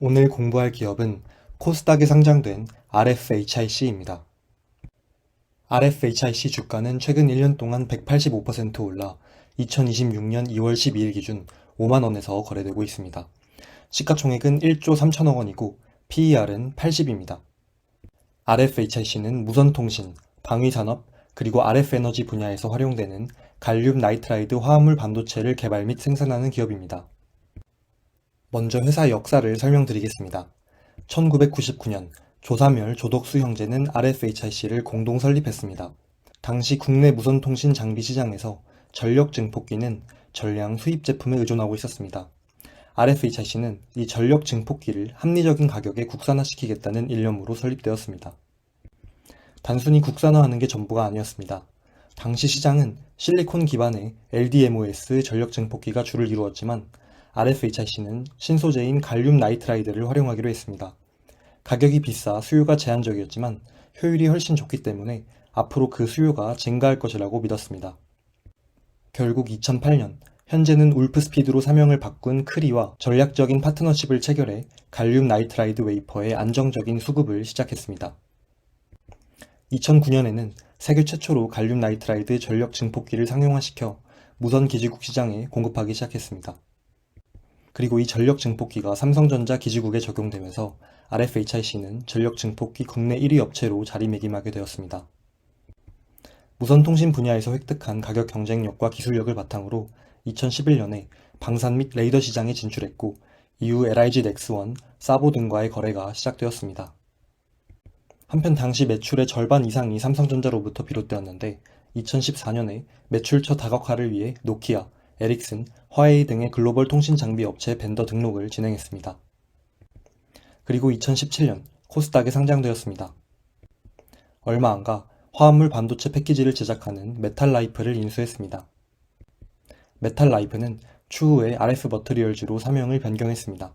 오늘 공부할 기업은 코스닥에 상장된 RFHIC입니다. RFHIC 주가는 최근 1년 동안 185% 올라 2026년 2월 12일 기준 5만원에서 거래되고 있습니다. 시가총액은 1조 3천억 원이고 PER은 80입니다. RFHIC는 무선통신, 방위산업, 그리고 RF에너지 분야에서 활용되는 갈륨 나이트라이드 화합물 반도체를 개발 및 생산하는 기업입니다. 먼저 회사 역사를 설명드리겠습니다. 1999년 조사멸, 조덕수 형제는 RFHIC를 공동 설립했습니다. 당시 국내 무선통신 장비 시장에서 전력 증폭기는 전량 수입 제품에 의존하고 있었습니다. RFHIC는 이 전력 증폭기를 합리적인 가격에 국산화시키겠다는 일념으로 설립되었습니다. 단순히 국산화하는 게 전부가 아니었습니다. 당시 시장은 실리콘 기반의 LDMOS 전력 증폭기가 주를 이루었지만 RFHIC는 신소재인 갈륨 나이트라이드를 활용하기로 했습니다. 가격이 비싸 수요가 제한적이었지만 효율이 훨씬 좋기 때문에 앞으로 그 수요가 증가할 것이라고 믿었습니다. 결국 2008년 현재는 울프스피드로 사명을 바꾼 크리와 전략적인 파트너십을 체결해 갈륨 나이트라이드 웨이퍼의 안정적인 수급을 시작했습니다. 2009년에는 세계 최초로 갈륨 나이트라이드 전력 증폭기를 상용화시켜 무선 기지국 시장에 공급하기 시작했습니다. 그리고 이 전력 증폭기가 삼성전자 기지국에 적용되면서 RFHIC는 전력 증폭기 국내 1위 업체로 자리매김하게 되었습니다. 무선통신 분야에서 획득한 가격 경쟁력과 기술력을 바탕으로 2011년에 방산 및 레이더 시장에 진출했고 이후 LIG 넥스원, 사보 등과의 거래가 시작되었습니다. 한편 당시 매출의 절반 이상이 삼성전자로부터 비롯되었는데 2014년에 매출처 다각화를 위해 노키아, 에릭슨, 화웨이 등의 글로벌 통신 장비 업체 벤더 등록을 진행했습니다. 그리고 2017년 코스닥에 상장되었습니다. 얼마 안가 화합물 반도체 패키지를 제작하는 메탈라이프를 인수했습니다. 메탈라이프는 추후에 RF머트리얼즈로 사명을 변경했습니다.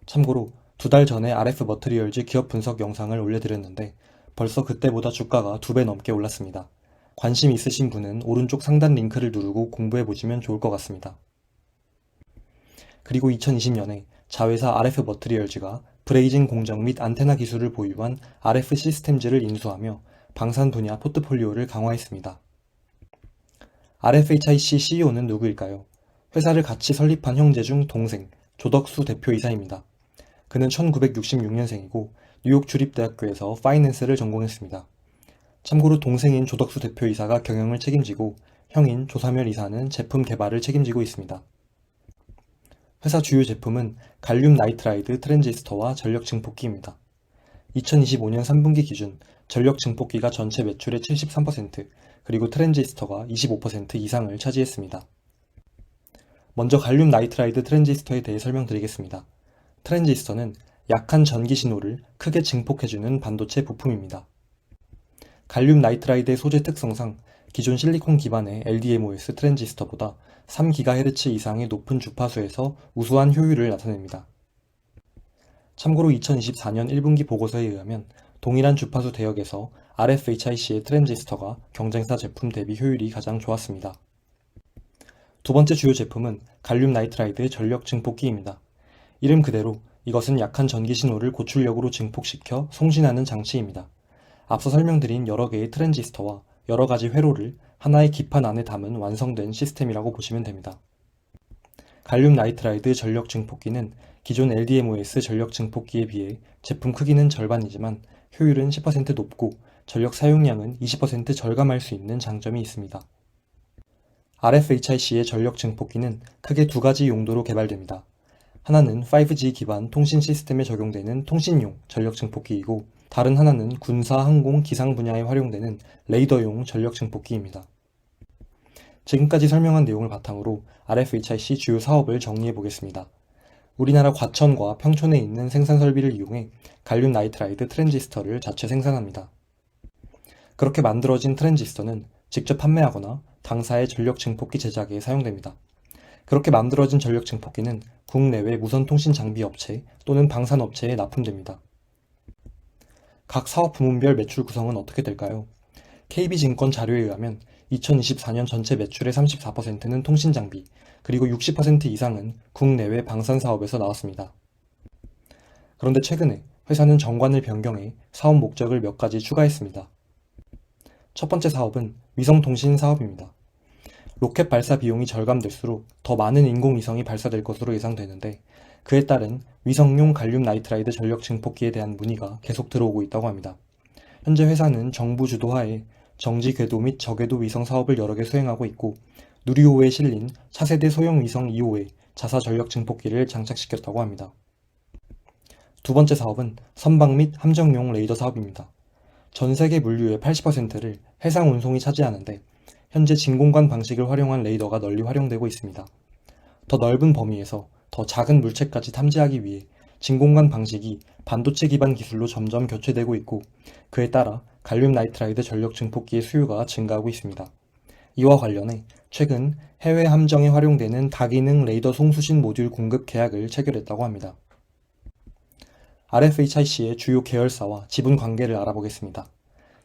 참고로 2달 전에 RF머트리얼즈 기업 분석 영상을 올려드렸는데 벌써 그때보다 주가가 2배 넘게 올랐습니다. 관심 있으신 분은 오른쪽 상단 링크를 누르고 공부해보시면 좋을 것 같습니다. 그리고 2020년에 자회사 RF머트리얼즈가 브레이징 공정 및 안테나 기술을 보유한 RF 시스템즈를 인수하며 방산 분야 포트폴리오를 강화했습니다. RFHIC CEO는 누구일까요? 회사를 같이 설립한 형제 중 동생, 조덕수 대표이사입니다. 그는 1966년생이고 뉴욕 주립대학교에서 파이낸스를 전공했습니다. 참고로 동생인 조덕수 대표이사가 경영을 책임지고 형인 조사멸 이사는 제품 개발을 책임지고 있습니다. 회사 주요 제품은 갈륨 나이트라이드 트랜지스터와 전력 증폭기입니다. 2025년 3분기 기준 전력 증폭기가 전체 매출의 73%, 그리고 트랜지스터가 25% 이상을 차지했습니다. 먼저 갈륨 나이트라이드 트랜지스터에 대해 설명드리겠습니다. 트랜지스터는 약한 전기 신호를 크게 증폭해주는 반도체 부품입니다. 갈륨 나이트라이드의 소재 특성상 기존 실리콘 기반의 LDMOS 트랜지스터보다 3GHz 이상의 높은 주파수에서 우수한 효율을 나타냅니다. 참고로 2024년 1분기 보고서에 의하면 동일한 주파수 대역에서 RFHIC의 트랜지스터가 경쟁사 제품 대비 효율이 가장 좋았습니다. 두 번째 주요 제품은 갈륨 나이트라이드 전력 증폭기입니다. 이름 그대로 이것은 약한 전기 신호를 고출력으로 증폭시켜 송신하는 장치입니다. 앞서 설명드린 여러 개의 트랜지스터와 여러 가지 회로를 하나의 기판 안에 담은 완성된 시스템이라고 보시면 됩니다. 갈륨 나이트라이드 전력 증폭기는 기존 LDMOS 전력 증폭기에 비해 제품 크기는 절반이지만 효율은 10% 높고 전력 사용량은 20% 절감할 수 있는 장점이 있습니다. RFHIC의 전력 증폭기는 크게 두 가지 용도로 개발됩니다. 하나는 5G 기반 통신 시스템에 적용되는 통신용 전력 증폭기이고 다른 하나는 군사, 항공, 기상 분야에 활용되는 레이더용 전력 증폭기입니다. 지금까지 설명한 내용을 바탕으로 RFHIC 주요 사업을 정리해 보겠습니다. 우리나라 과천과 평촌에 있는 생산 설비를 이용해 갈륨 나이트라이드 트랜지스터를 자체 생산합니다. 그렇게 만들어진 트랜지스터는 직접 판매하거나 당사의 전력 증폭기 제작에 사용됩니다. 그렇게 만들어진 전력 증폭기는 국내외 무선통신 장비 업체 또는 방산업체에 납품됩니다. 각 사업 부문별 매출 구성은 어떻게 될까요? KB증권 자료에 의하면 2024년 전체 매출의 34%는 통신장비, 그리고 60% 이상은 국내외 방산사업에서 나왔습니다. 그런데 최근에 회사는 정관을 변경해 사업 목적을 몇 가지 추가했습니다. 첫 번째 사업은 위성통신 사업입니다. 로켓 발사 비용이 절감될수록 더 많은 인공위성이 발사될 것으로 예상되는데 그에 따른 위성용 갈륨 나이트라이드 전력 증폭기에 대한 문의가 계속 들어오고 있다고 합니다. 현재 회사는 정부 주도하에 정지 궤도 및 저궤도 위성 사업을 여러 개 수행하고 있고 누리호에 실린 차세대 소형 위성 2호에 자사 전력 증폭기를 장착시켰다고 합니다. 두 번째 사업은 선박 및 함정용 레이더 사업입니다. 전 세계 물류의 80%를 해상 운송이 차지하는데 현재 진공관 방식을 활용한 레이더가 널리 활용되고 있습니다. 더 넓은 범위에서 더 작은 물체까지 탐지하기 위해 진공관 방식이 반도체 기반 기술로 점점 교체되고 있고 그에 따라 갈륨 나이트라이드 전력 증폭기의 수요가 증가하고 있습니다. 이와 관련해 최근 해외 함정에 활용되는 다기능 레이더 송수신 모듈 공급 계약을 체결했다고 합니다. RFHIC의 주요 계열사와 지분 관계를 알아보겠습니다.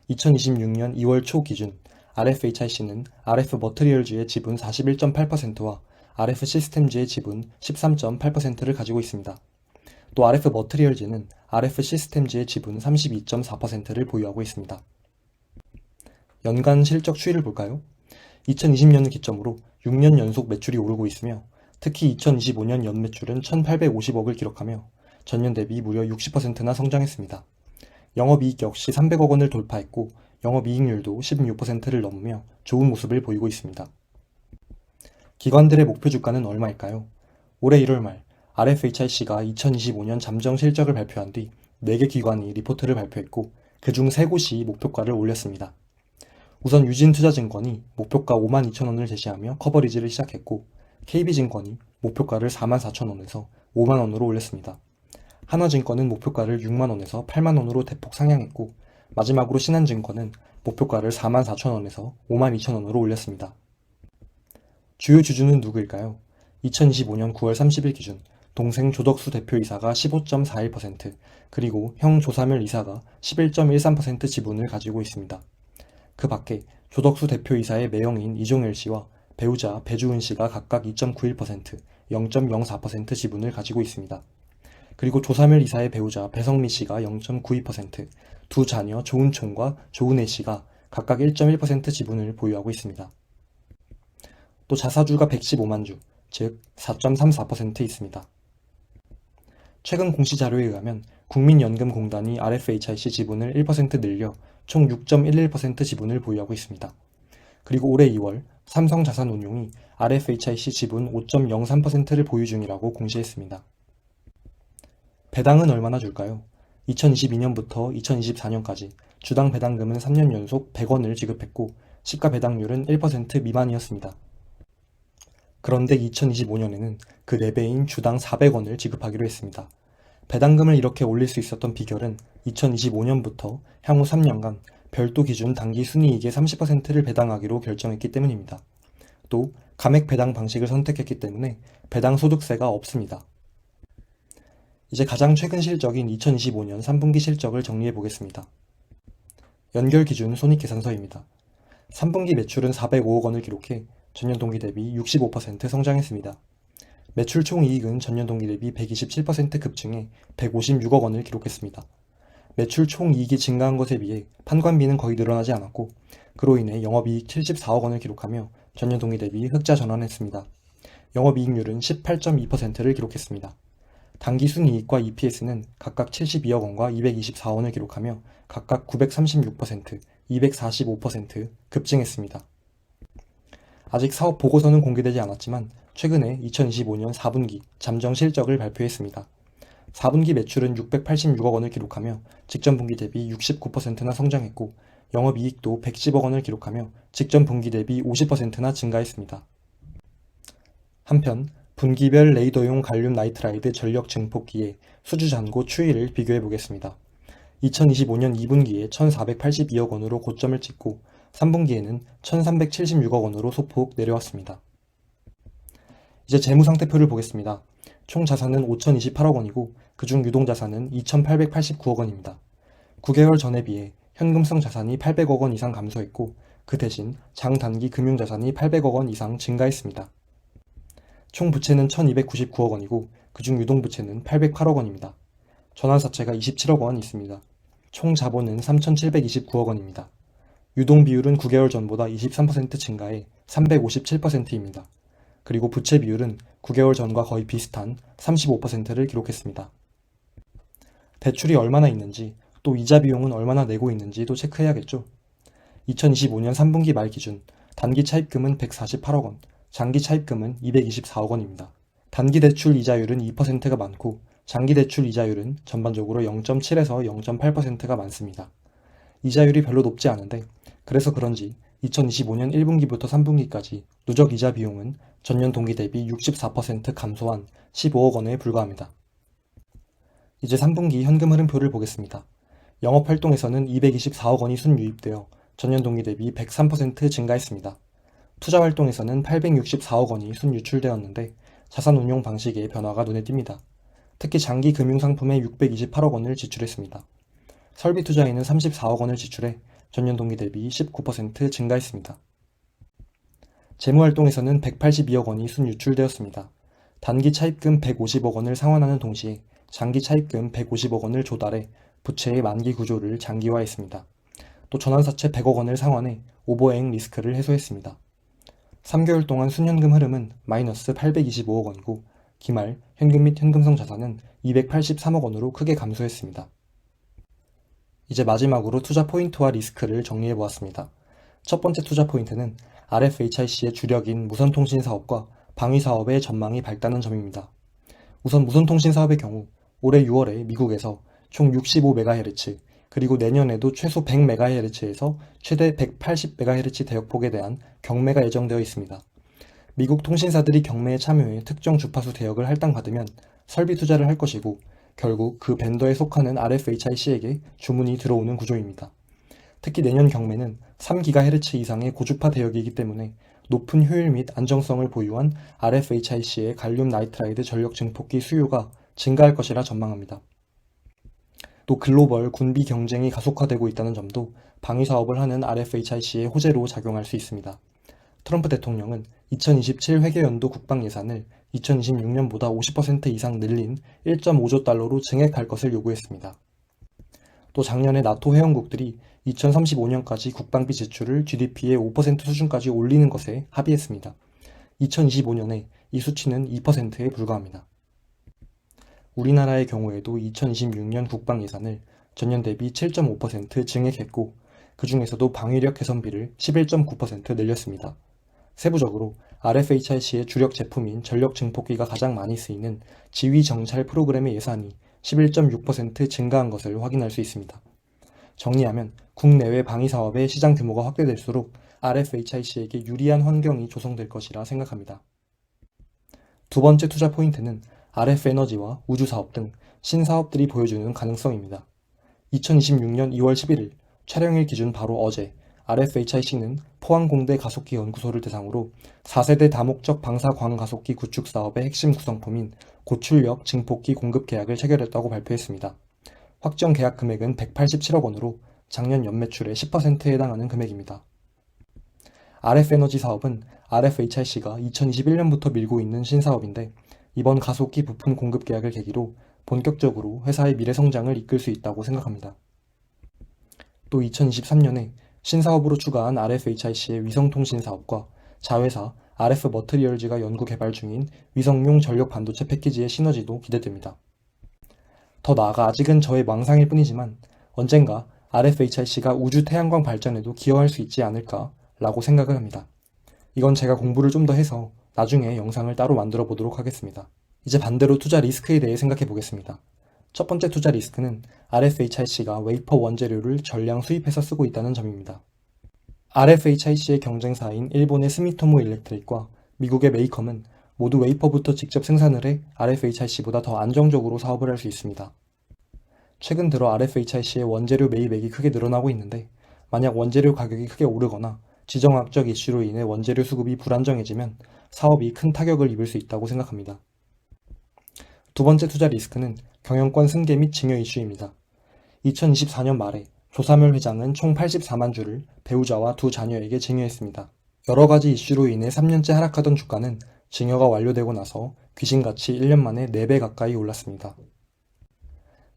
2026년 2월 초 기준 RFHIC는 RF 머트리얼즈의 지분 41.8%와 RF 시스템즈의 지분 13.8%를 가지고 있습니다. 또 RF 머트리얼즈는 RF 시스템즈의 지분 32.4%를 보유하고 있습니다. 연간 실적 추이를 볼까요? 2020년을 기점으로 6년 연속 매출이 오르고 있으며 특히 2025년 연매출은 1,850억을 기록하며 전년 대비 무려 60%나 성장했습니다. 영업이익 역시 300억 원을 돌파했고 영업이익률도 16%를 넘으며 좋은 모습을 보이고 있습니다. 기관들의 목표 주가는 얼마일까요? 올해 1월 말 RFHIC가 2025년 잠정 실적을 발표한 뒤 4개 기관이 리포트를 발표했고 그중 3곳이 목표가를 올렸습니다. 우선 유진투자증권이 목표가 52,000원을 제시하며 커버리지를 시작했고 KB증권이 목표가를 44,000원에서 5만원으로 올렸습니다. 한화증권은 목표가를 6만원에서 8만원으로 대폭 상향했고 마지막으로 신한증권은 목표가를 44,000원에서 52,000원으로 올렸습니다. 주요 주주는 누구일까요? 2025년 9월 30일 기준 동생 조덕수 대표이사가 15.41% 그리고 형 조사멸 이사가 11.13% 지분을 가지고 있습니다. 그 밖에 조덕수 대표이사의 매형인 이종열 씨와 배우자 배주은 씨가 각각 2.91%, 0.04% 지분을 가지고 있습니다. 그리고 조사멸 이사의 배우자 배성미 씨가 0.92%, 두 자녀 조은총과 조은혜 씨가 각각 1.1% 지분을 보유하고 있습니다. 또 자사주가 115만 주, 즉 4.34% 있습니다. 최근 공시 자료에 의하면 국민연금공단이 RFHIC 지분을 1% 늘려 총 6.11% 지분을 보유하고 있습니다. 그리고 올해 2월 삼성자산운용이 RFHIC 지분 5.03%를 보유 중이라고 공시했습니다. 배당은 얼마나 줄까요? 2022년부터 2024년까지 주당 배당금은 3년 연속 100원을 지급했고 시가 배당률은 1% 미만이었습니다. 그런데 2025년에는 그 4배인 주당 400원을 지급하기로 했습니다. 배당금을 이렇게 올릴 수 있었던 비결은 2025년부터 향후 3년간 별도 기준 당기 순이익의 30%를 배당하기로 결정했기 때문입니다. 또 감액 배당 방식을 선택했기 때문에 배당 소득세가 없습니다. 이제 가장 최근 실적인 2025년 3분기 실적을 정리해 보겠습니다. 연결 기준 손익계산서입니다. 3분기 매출은 405억 원을 기록해 전년 동기 대비 65% 성장했습니다. 매출 총이익은 전년 동기 대비 127% 급증해 156억 원을 기록했습니다. 매출 총이익이 증가한 것에 비해 판관비는 거의 늘어나지 않았고 그로 인해 영업이익 74억 원을 기록하며 전년 동기 대비 흑자 전환했습니다. 영업이익률은 18.2%를 기록했습니다. 당기순이익과 EPS는 각각 72억 원과 224원을 기록하며 각각 936%, 245% 급증했습니다. 아직 사업 보고서는 공개되지 않았지만 최근에 2025년 4분기 잠정 실적을 발표했습니다. 4분기 매출은 686억 원을 기록하며 직전 분기 대비 69%나 성장했고 영업이익도 110억 원을 기록하며 직전 분기 대비 50%나 증가했습니다. 한편 분기별 레이더용 갈륨 나이트라이드 전력 증폭기의 수주 잔고 추이를 비교해 보겠습니다. 2025년 2분기에 1,482억 원으로 고점을 찍고 3분기에는 1,376억 원으로 소폭 내려왔습니다. 이제 재무상태표를 보겠습니다. 총 자산은 5,028억 원이고 그중 유동자산은 2,889억 원입니다. 9개월 전에 비해 현금성 자산이 800억 원 이상 감소했고 그 대신 장단기 금융자산이 800억 원 이상 증가했습니다. 총 부채는 1,299억 원이고 그중 유동부채는 808억 원입니다. 전환사채가 27억 원 있습니다. 총 자본은 3,729억 원입니다. 유동 비율은 9개월 전보다 23% 증가해 357%입니다. 그리고 부채 비율은 9개월 전과 거의 비슷한 35%를 기록했습니다. 대출이 얼마나 있는지, 또 이자 비용은 얼마나 내고 있는지도 체크해야겠죠. 2025년 3분기 말 기준 단기 차입금은 148억 원, 장기 차입금은 224억 원입니다. 단기 대출 이자율은 2%가 많고 장기 대출 이자율은 전반적으로 0.7에서 0.8%가 많습니다. 이자율이 별로 높지 않은데 그래서 그런지 2025년 1분기부터 3분기까지 누적 이자 비용은 전년 동기 대비 64% 감소한 15억 원에 불과합니다. 이제 3분기 현금 흐름표를 보겠습니다. 영업활동에서는 224억 원이 순유입되어 전년 동기 대비 103% 증가했습니다. 투자활동에서는 864억 원이 순유출되었는데 자산운용 방식의 변화가 눈에 띕니다. 특히 장기 금융상품에 628억 원을 지출했습니다. 설비 투자에는 34억 원을 지출해 전년 동기 대비 19% 증가했습니다. 재무활동에서는 182억 원이 순유출되었습니다. 단기 차입금 150억 원을 상환하는 동시에 장기 차입금 150억 원을 조달해 부채의 만기 구조를 장기화했습니다. 또 전환사채 100억 원을 상환해 오버행 리스크를 해소했습니다. 3개월 동안 순현금 흐름은 마이너스 825억 원이고 기말 현금 및 현금성 자산은 283억 원으로 크게 감소했습니다. 이제 마지막으로 투자 포인트와 리스크를 정리해보았습니다. 첫 번째 투자 포인트는 RFHIC의 주력인 무선통신 사업과 방위 사업의 전망이 밝다는 점입니다. 우선 무선통신 사업의 경우 올해 6월에 미국에서 총 65MHz 그리고 내년에도 최소 100MHz에서 최대 180MHz 대역폭에 대한 경매가 예정되어 있습니다. 미국 통신사들이 경매에 참여해 특정 주파수 대역을 할당받으면 설비 투자를 할 것이고 결국 그 벤더에 속하는 RFHIC에게 주문이 들어오는 구조입니다. 특히 내년 경매는 3GHz 이상의 고주파 대역이기 때문에 높은 효율 및 안정성을 보유한 RFHIC의 갈륨 나이트라이드 전력 증폭기 수요가 증가할 것이라 전망합니다. 또 글로벌 군비 경쟁이 가속화되고 있다는 점도 방위 사업을 하는 RFHIC의 호재로 작용할 수 있습니다. 트럼프 대통령은 2027 회계연도 국방 예산을 2026년보다 50% 이상 늘린 1.5조 달러로 증액할 것을 요구했습니다. 또 작년에 나토 회원국들이 2035년까지 국방비 지출을 GDP의 5% 수준까지 올리는 것에 합의했습니다. 2025년에 이 수치는 2%에 불과합니다. 우리나라의 경우에도 2026년 국방 예산을 전년 대비 7.5% 증액했고 그 중에서도 방위력 개선비를 11.9% 늘렸습니다. 세부적으로 RFHIC의 주력 제품인 전력 증폭기가 가장 많이 쓰이는 지휘 정찰 프로그램의 예산이 11.6% 증가한 것을 확인할 수 있습니다. 정리하면 국내외 방위 사업의 시장 규모가 확대될수록 RFHIC에게 유리한 환경이 조성될 것이라 생각합니다. 두 번째 투자 포인트는 RF에너지와 우주사업 등 신사업들이 보여주는 가능성입니다. 2026년 2월 11일 촬영일 기준 바로 어제 RFHIC는 포항공대 가속기 연구소를 대상으로 4세대 다목적 방사 광가속기 구축 사업의 핵심 구성품인 고출력 증폭기 공급 계약을 체결했다고 발표했습니다. 확정 계약 금액은 187억 원으로 작년 연매출의 10%에 해당하는 금액입니다. RF에너지 사업은 RFHIC가 2021년부터 밀고 있는 신사업인데 이번 가속기 부품 공급 계약을 계기로 본격적으로 회사의 미래 성장을 이끌 수 있다고 생각합니다. 또 2023년에 신사업으로 추가한 RFHIC의 위성통신 사업과 자회사 RF머트리얼즈가 연구 개발 중인 위성용 전력 반도체 패키지의 시너지도 기대됩니다. 더 나아가 아직은 저의 망상일 뿐이지만 언젠가 RFHIC가 우주 태양광 발전에도 기여할 수 있지 않을까 라고 생각을 합니다. 이건 제가 공부를 좀 더 해서 나중에 영상을 따로 만들어 보도록 하겠습니다. 이제 반대로 투자 리스크에 대해 생각해 보겠습니다. 첫 번째 투자 리스크는 RFHIC가 웨이퍼 원재료를 전량 수입해서 쓰고 있다는 점입니다. RFHIC의 경쟁사인 일본의 스미토모 일렉트릭과 미국의 메이컴은 모두 웨이퍼부터 직접 생산을 해 RFHIC보다 더 안정적으로 사업을 할 수 있습니다. 최근 들어 RFHIC의 원재료 매입액이 크게 늘어나고 있는데 만약 원재료 가격이 크게 오르거나 지정학적 이슈로 인해 원재료 수급이 불안정해지면 사업이 큰 타격을 입을 수 있다고 생각합니다. 두 번째 투자 리스크는 경영권 승계 및 증여 이슈입니다. 2024년 말에 조사멸 회장은 총 84만 주를 배우자와 두 자녀에게 증여했습니다. 여러 가지 이슈로 인해 3년째 하락하던 주가는 증여가 완료되고 나서 귀신같이 1년 만에 4배 가까이 올랐습니다.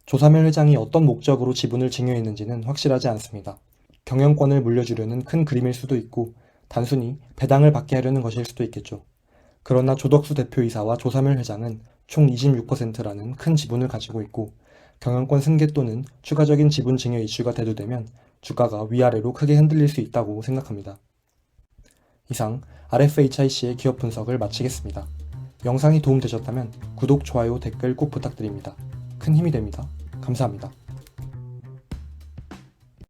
조사멜 회장이 어떤 목적으로 지분을 증여했는지는 확실하지 않습니다. 경영권을 물려주려는 큰 그림일 수도 있고 단순히 배당을 받게 하려는 것일 수도 있겠죠. 그러나 조덕수 대표이사와 조사멜 회장은 총 26%라는 큰 지분을 가지고 있고 경영권 승계 또는 추가적인 지분 증여 이슈가 대두되면 주가가 위아래로 크게 흔들릴 수 있다고 생각합니다. 이상 RFHIC의 기업 분석을 마치겠습니다. 영상이 도움되셨다면 구독, 좋아요, 댓글 꼭 부탁드립니다. 큰 힘이 됩니다. 감사합니다.